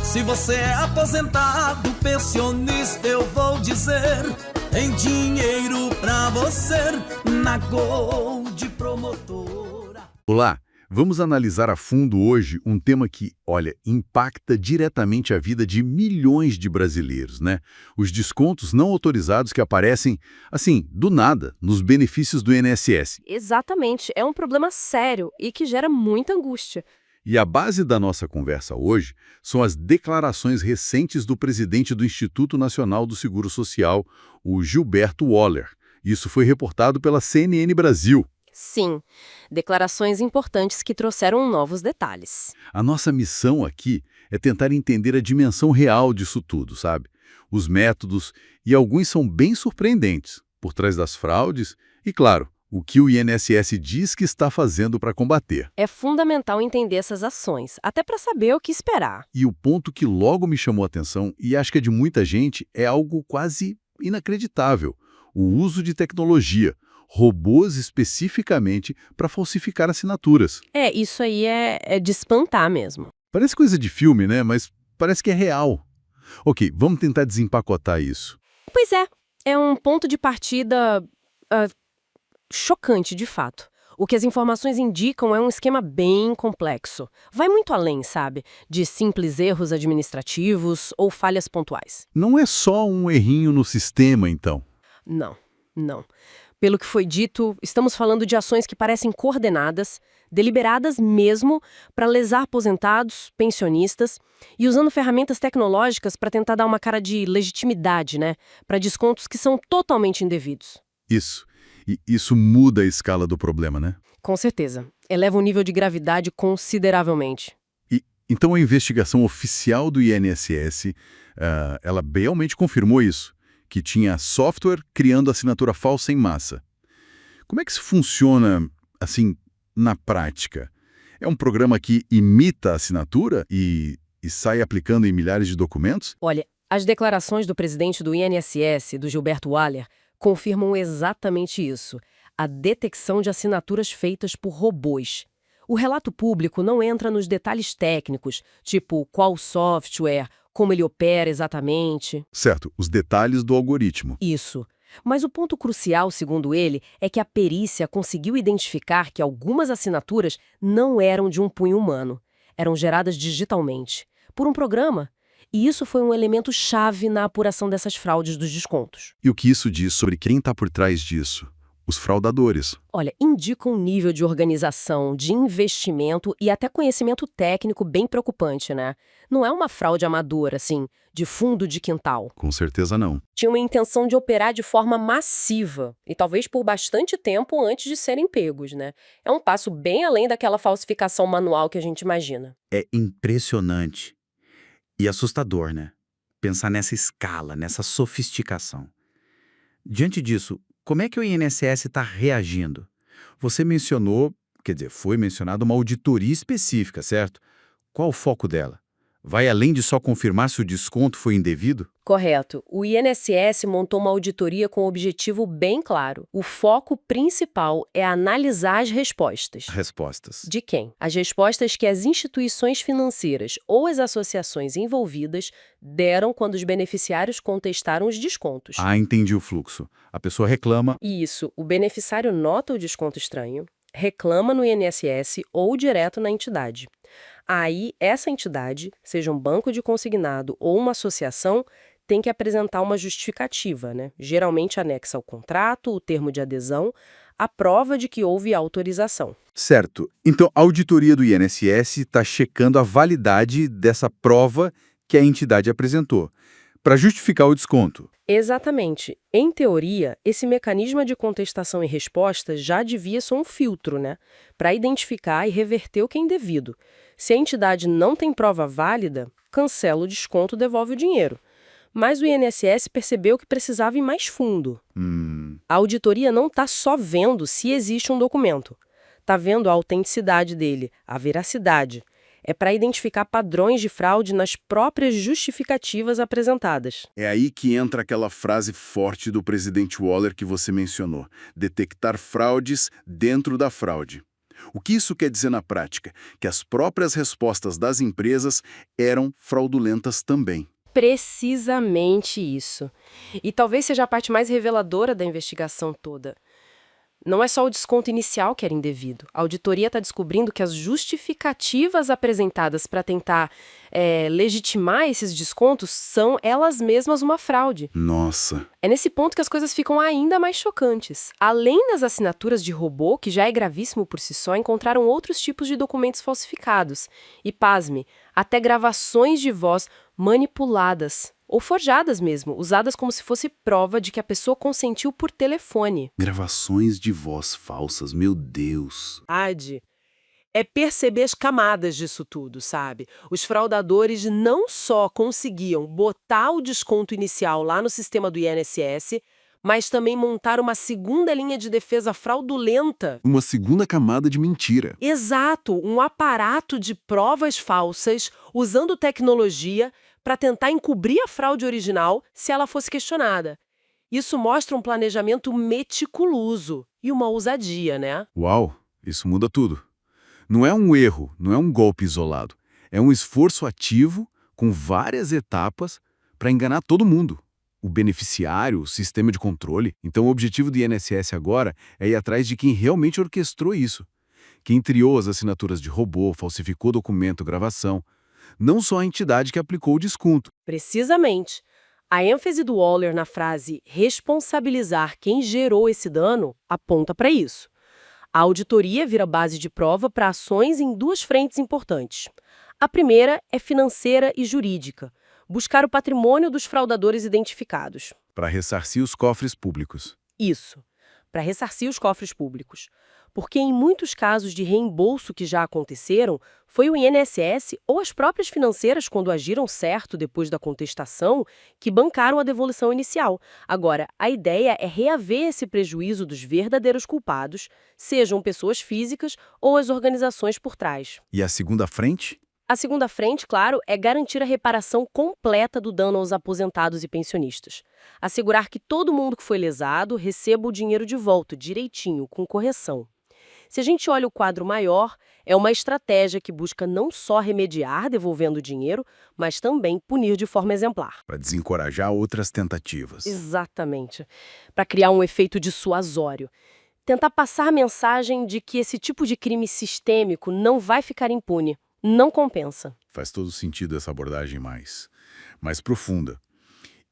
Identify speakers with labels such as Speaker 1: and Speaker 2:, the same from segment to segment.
Speaker 1: Se você é aposentado, pensionista, eu vou dizer, tem dinheiro pra você na Gold Promotora.
Speaker 2: Olá, vamos analisar a fundo hoje um tema que, olha, impacta diretamente a vida de milhões de brasileiros, né? Os descontos não autorizados que aparecem, assim, do nada, nos benefícios do INSS.
Speaker 3: Exatamente, é um problema sério e que gera muita angústia.
Speaker 2: E a base da nossa conversa hoje são as declarações recentes do presidente do Instituto Nacional do Seguro Social, o Gilberto Waller. Isso foi reportado pela CNN Brasil.
Speaker 3: Sim, declarações importantes que trouxeram novos detalhes.
Speaker 2: A nossa missão aqui é tentar entender a dimensão real disso tudo, sabe? Os métodos, e alguns são bem surpreendentes, por trás das fraudes, e claro, o que o INSS diz que está fazendo para combater.
Speaker 3: É fundamental entender essas ações, até para saber o que esperar.
Speaker 2: E o ponto que logo me chamou a atenção, e acho que é de muita gente, é algo quase inacreditável: o uso de tecnologia, robôs especificamente para falsificar assinaturas.
Speaker 3: Isso aí é de espantar mesmo.
Speaker 2: Parece coisa de filme, né? Mas parece que é real. Ok, vamos tentar desempacotar isso.
Speaker 3: Pois é um ponto de partida chocante, de fato. O que as informações indicam é um esquema bem complexo. Vai muito além, sabe, de simples erros administrativos ou falhas pontuais.
Speaker 2: Não é só um errinho no sistema, então.
Speaker 3: Não. Pelo que foi dito, estamos falando de ações que parecem coordenadas, deliberadas mesmo, para lesar aposentados, pensionistas, e usando ferramentas tecnológicas para tentar dar uma cara de legitimidade, né, para descontos que são totalmente indevidos.
Speaker 2: Isso. E isso muda a escala do problema, né?
Speaker 3: Com certeza. Eleva o nível de gravidade consideravelmente.
Speaker 2: Então a investigação oficial do INSS, ela realmente confirmou isso, que tinha software criando assinatura falsa em massa. Como é que isso funciona, assim, na prática? É um programa que imita a assinatura e sai aplicando em milhares de documentos?
Speaker 3: Olha, as declarações do presidente do INSS, do Gilberto Waller, confirmam exatamente isso: a detecção de assinaturas feitas por robôs. O relato público não entra nos detalhes técnicos, tipo qual software, como ele opera exatamente.
Speaker 2: Certo, os detalhes do algoritmo.
Speaker 3: Isso. Mas o ponto crucial, segundo ele, é que a perícia conseguiu identificar que algumas assinaturas não eram de um punho humano. Eram geradas digitalmente, por um programa. E isso foi um elemento chave na apuração dessas fraudes dos descontos.
Speaker 2: E o que isso diz sobre quem está por trás disso? Os fraudadores.
Speaker 3: Olha, indica um nível de organização, de investimento e até conhecimento técnico bem preocupante, né? Não é uma fraude amadora, assim, de fundo de quintal.
Speaker 2: Com certeza não.
Speaker 3: Tinha uma intenção de operar de forma massiva e talvez por bastante tempo antes de serem pegos, né? É um passo bem além daquela falsificação manual que a gente imagina.
Speaker 4: É impressionante e assustador, né? Pensar nessa escala, nessa sofisticação. Diante disso, como é que o INSS está reagindo? Você mencionou, foi mencionada uma auditoria específica, certo? Qual o foco dela? Vai além de só confirmar se o desconto foi indevido?
Speaker 3: Correto. O INSS montou uma auditoria com um objetivo bem claro. O foco principal é analisar as respostas.
Speaker 4: Respostas.
Speaker 3: De quem? As respostas que as instituições financeiras ou as associações envolvidas deram quando os beneficiários contestaram os descontos.
Speaker 4: Ah, entendi o fluxo. A pessoa reclama.
Speaker 3: Isso. O beneficiário nota o desconto estranho, reclama no INSS ou direto na entidade. Aí, essa entidade, seja um banco de consignado ou uma associação, tem que apresentar uma justificativa, né? Geralmente anexa ao contrato, o termo de adesão, a prova de que houve autorização.
Speaker 4: Certo. Então, a auditoria do INSS está checando a validade dessa prova que a entidade apresentou, para justificar o desconto.
Speaker 3: Exatamente. Em teoria, esse mecanismo de contestação e resposta já devia ser um filtro, né? Para identificar e reverter o que é indevido. Se a entidade não tem prova válida, cancela o desconto e devolve o dinheiro. Mas o INSS percebeu que precisava ir mais fundo. A auditoria não está só vendo se existe um documento. Está vendo a autenticidade dele, a veracidade. É para identificar padrões de fraude nas próprias justificativas apresentadas.
Speaker 2: É aí que entra aquela frase forte do presidente Waller que você mencionou: detectar fraudes dentro da fraude. O que isso quer dizer na prática? Que as próprias respostas das empresas eram fraudulentas também.
Speaker 3: Precisamente isso. E talvez seja a parte mais reveladora da investigação toda. Não é só o desconto inicial que era indevido. A auditoria está descobrindo que as justificativas apresentadas para tentar legitimar esses descontos são elas mesmas uma fraude.
Speaker 2: Nossa,
Speaker 3: É nesse ponto que as coisas ficam ainda mais chocantes. Além das assinaturas de robô, que já é gravíssimo por si só, encontraram outros tipos de documentos falsificados. E, pasme, até gravações de voz manipuladas, ou forjadas mesmo, usadas como se fosse prova de que a pessoa consentiu por telefone.
Speaker 2: gravações de voz falsas, meu Deus.
Speaker 5: É perceber as camadas disso tudo, sabe? Os fraudadores não só conseguiam botar o desconto inicial lá no sistema do INSS, mas também montar uma segunda linha de defesa fraudulenta.
Speaker 2: Uma segunda camada de mentira.
Speaker 5: Exato, um aparato de provas falsas, usando tecnologia para tentar encobrir a fraude original se ela fosse questionada. Isso mostra um planejamento meticuloso e uma ousadia, né?
Speaker 2: Uau, isso muda tudo. Não é um erro, não é um golpe isolado. É um esforço ativo, com várias etapas, para enganar todo mundo. O beneficiário, o sistema de controle. Então o objetivo do INSS agora é ir atrás de quem realmente orquestrou isso. Quem triou as assinaturas de robô, falsificou documento, gravação. Não só a entidade que aplicou o desconto.
Speaker 3: Precisamente. A ênfase do Waller na frase responsabilizar quem gerou esse dano aponta para isso. A auditoria vira base de prova para ações em duas frentes importantes. A primeira é financeira e jurídica, buscar o patrimônio dos fraudadores identificados.
Speaker 2: Para ressarcir os cofres públicos.
Speaker 3: Isso, para ressarcir os cofres públicos. Porque em muitos casos de reembolso que já aconteceram, foi o INSS ou as próprias financeiras, quando agiram certo depois da contestação, que bancaram a devolução inicial. Agora, a ideia é reaver esse prejuízo dos verdadeiros culpados, sejam pessoas físicas ou as organizações por trás.
Speaker 2: E a segunda frente?
Speaker 3: A segunda frente, claro, é garantir a reparação completa do dano aos aposentados e pensionistas. Assegurar que todo mundo que foi lesado receba o dinheiro de volta, direitinho, com correção. Se a gente olha o quadro maior, é uma estratégia que busca não só remediar devolvendo o dinheiro, mas também punir de forma exemplar.
Speaker 2: Para desencorajar outras tentativas.
Speaker 3: Exatamente. Para criar um efeito dissuasório. Tentar passar a mensagem de que esse tipo de crime sistêmico não vai ficar impune. Não compensa.
Speaker 2: Faz todo sentido essa abordagem mais profunda.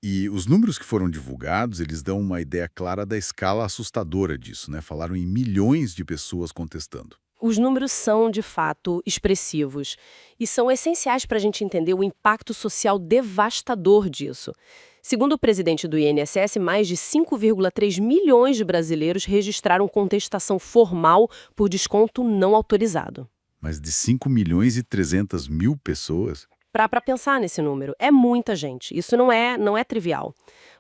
Speaker 2: E os números que foram divulgados, eles dão uma ideia clara da escala assustadora disso, né? Falaram em milhões de pessoas contestando.
Speaker 3: Os números são, de fato, expressivos e são essenciais para a gente entender o impacto social devastador disso. Segundo o presidente do INSS, mais de 5,3 milhões de brasileiros registraram contestação formal por desconto não autorizado.
Speaker 2: Mais de 5 milhões e 300 mil pessoas.
Speaker 3: Para pensar nesse número, é muita gente. Isso não é trivial.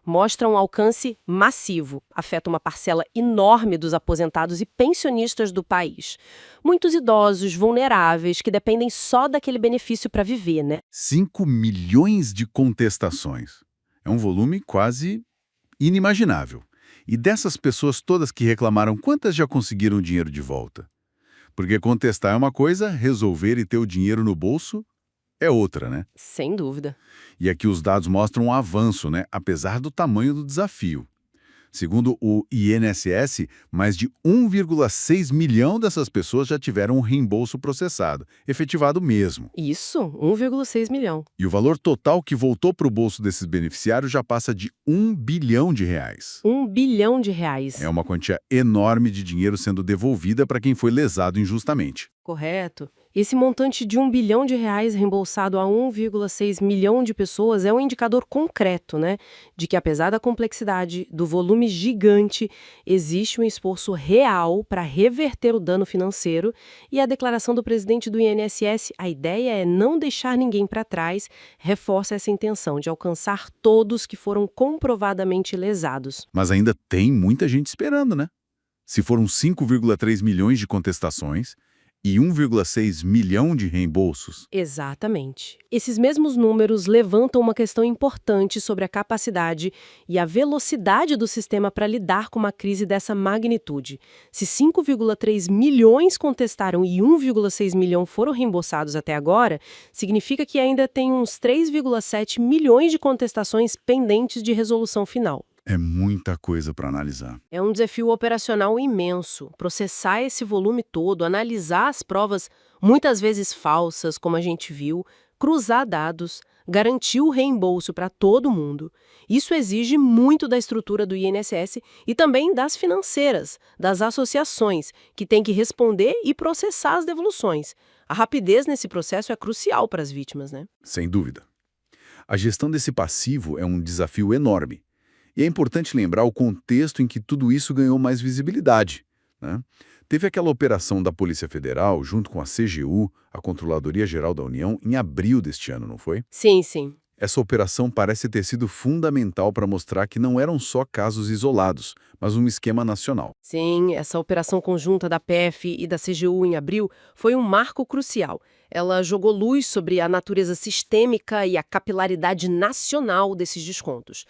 Speaker 3: Mostra um alcance massivo, afeta uma parcela enorme dos aposentados e pensionistas do país. Muitos idosos, vulneráveis, que dependem só daquele benefício para viver, né?
Speaker 2: 5 milhões de contestações. É um volume quase inimaginável. E dessas pessoas todas que reclamaram, quantas já conseguiram o dinheiro de volta? Porque contestar é uma coisa, resolver e ter o dinheiro no bolso é outra, né?
Speaker 3: Sem dúvida.
Speaker 2: E aqui os dados mostram um avanço, né? Apesar do tamanho do desafio. Segundo o INSS, mais de 1,6 milhão dessas pessoas já tiveram um reembolso processado, efetivado mesmo.
Speaker 3: Isso, 1,6 milhão.
Speaker 2: E o valor total que voltou para o bolso desses beneficiários já passa de R$ 1 bilhão.
Speaker 3: 1 bilhão de reais.
Speaker 2: É uma quantia enorme de dinheiro sendo devolvida para quem foi lesado injustamente.
Speaker 3: Correto. Esse montante de 1 bilhão de reais reembolsado a 1,6 milhão de pessoas é um indicador concreto, né? De que apesar da complexidade, do volume gigante, existe um esforço real para reverter o dano financeiro e a declaração do presidente do INSS, a ideia é não deixar ninguém para trás, reforça essa intenção de alcançar todos que foram comprovadamente lesados.
Speaker 2: Mas ainda tem muita gente esperando, né? Se foram 5,3 milhões de contestações, e 1,6 milhão de reembolsos.
Speaker 3: Exatamente. Esses mesmos números levantam uma questão importante sobre a capacidade e a velocidade do sistema para lidar com uma crise dessa magnitude. Se 5,3 milhões contestaram e 1,6 milhão foram reembolsados até agora, significa que ainda tem uns 3,7 milhões de contestações pendentes de resolução final.
Speaker 2: É muita coisa para analisar.
Speaker 3: É um desafio operacional imenso. Processar esse volume todo, analisar as provas, muitas vezes falsas, como a gente viu, cruzar dados, garantir o reembolso para todo mundo. Isso exige muito da estrutura do INSS e também das financeiras, das associações, que têm que responder e processar as devoluções. A rapidez nesse processo é crucial para as vítimas, né?
Speaker 2: Sem dúvida. A gestão desse passivo é um desafio enorme. E é importante lembrar o contexto em que tudo isso ganhou mais visibilidade, né? Teve aquela operação da Polícia Federal, junto com a CGU, a Controladoria Geral da União, em abril deste ano, não foi?
Speaker 3: Sim, sim.
Speaker 2: Essa operação parece ter sido fundamental para mostrar que não eram só casos isolados, mas um esquema nacional.
Speaker 3: Sim, essa operação conjunta da PF e da CGU em abril foi um marco crucial. Ela jogou luz sobre a natureza sistêmica e a capilaridade nacional desses descontos.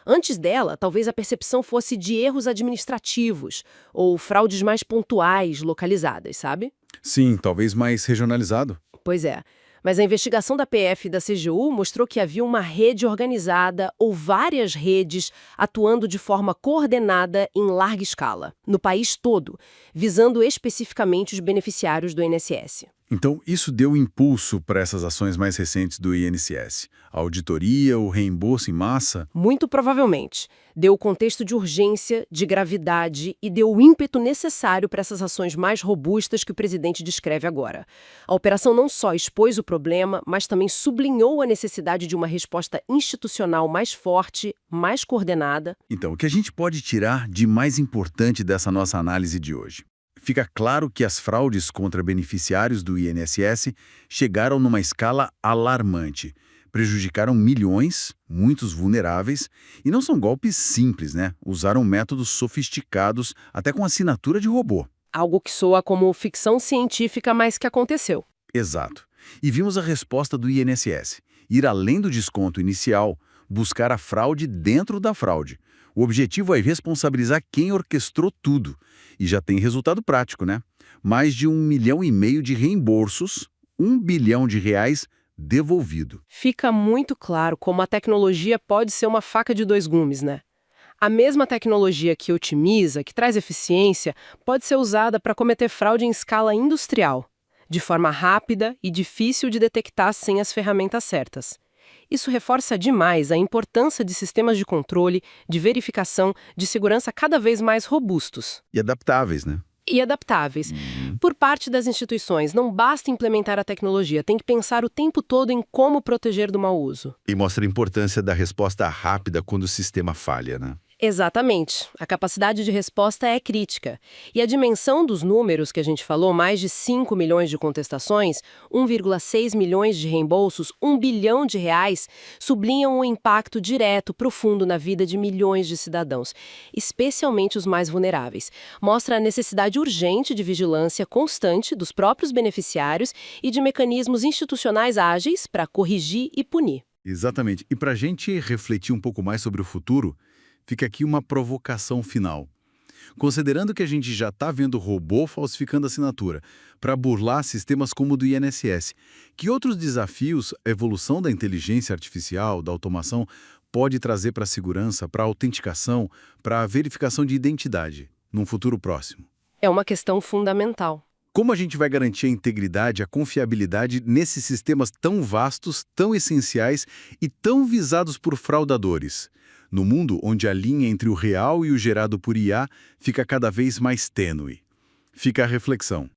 Speaker 3: Antes dela, talvez a percepção fosse de erros administrativos ou fraudes mais pontuais, localizadas, sabe?
Speaker 2: Sim, talvez mais regionalizado.
Speaker 3: Pois é. Mas a investigação da PF e da CGU mostrou que havia uma rede organizada ou várias redes atuando de forma coordenada em larga escala, no país todo, visando especificamente os beneficiários do INSS.
Speaker 2: Então, isso deu impulso para essas ações mais recentes do INSS. A auditoria, o reembolso em massa.
Speaker 3: Muito provavelmente. Deu o contexto de urgência, de gravidade e deu o ímpeto necessário para essas ações mais robustas que o presidente descreve agora. A operação não só expôs o problema, mas também sublinhou a necessidade de uma resposta institucional mais forte, mais coordenada.
Speaker 2: Então, o que a gente pode tirar de mais importante dessa nossa análise de hoje? Fica claro que as fraudes contra beneficiários do INSS chegaram numa escala alarmante. Prejudicaram milhões, muitos vulneráveis, e não são golpes simples, né? Usaram métodos sofisticados, até com assinatura de robô.
Speaker 3: Algo que soa como ficção científica, mas que aconteceu.
Speaker 2: Exato. E vimos a resposta do INSS. Ir além do desconto inicial, buscar a fraude dentro da fraude. O objetivo é responsabilizar quem orquestrou tudo. E já tem resultado prático, né? Mais de 1,5 milhão de reembolsos, R$ 1 bilhão devolvido.
Speaker 3: Fica muito claro como a tecnologia pode ser uma faca de dois gumes, né? A mesma tecnologia que otimiza, que traz eficiência, pode ser usada para cometer fraude em escala industrial, de forma rápida e difícil de detectar sem as ferramentas certas. Isso reforça demais a importância de sistemas de controle, de verificação, de segurança cada vez mais robustos.
Speaker 2: E adaptáveis, né?
Speaker 3: E adaptáveis. Por parte das instituições, não basta implementar a tecnologia, tem que pensar o tempo todo em como proteger do mau uso.
Speaker 2: E mostra a importância da resposta rápida quando o sistema falha, né?
Speaker 3: Exatamente. A capacidade de resposta é crítica. E a dimensão dos números que a gente falou, mais de 5 milhões de contestações, 1,6 milhões de reembolsos, R$ 1 bilhão, sublinham um impacto direto, profundo na vida de milhões de cidadãos, especialmente os mais vulneráveis. Mostra a necessidade urgente de vigilância constante dos próprios beneficiários e de mecanismos institucionais ágeis para corrigir e punir.
Speaker 2: Exatamente. E para a gente refletir um pouco mais sobre o futuro, fica aqui uma provocação final. Considerando que a gente já está vendo robô falsificando assinatura para burlar sistemas como o do INSS, que outros desafios a evolução da inteligência artificial, da automação, pode trazer para a segurança, para a autenticação, para a verificação de identidade, num futuro próximo?
Speaker 3: É uma questão fundamental.
Speaker 2: Como a gente vai garantir a integridade, a confiabilidade nesses sistemas tão vastos, tão essenciais e tão visados por fraudadores? No mundo onde a linha entre o real e o gerado por IA fica cada vez mais tênue. Fica a reflexão.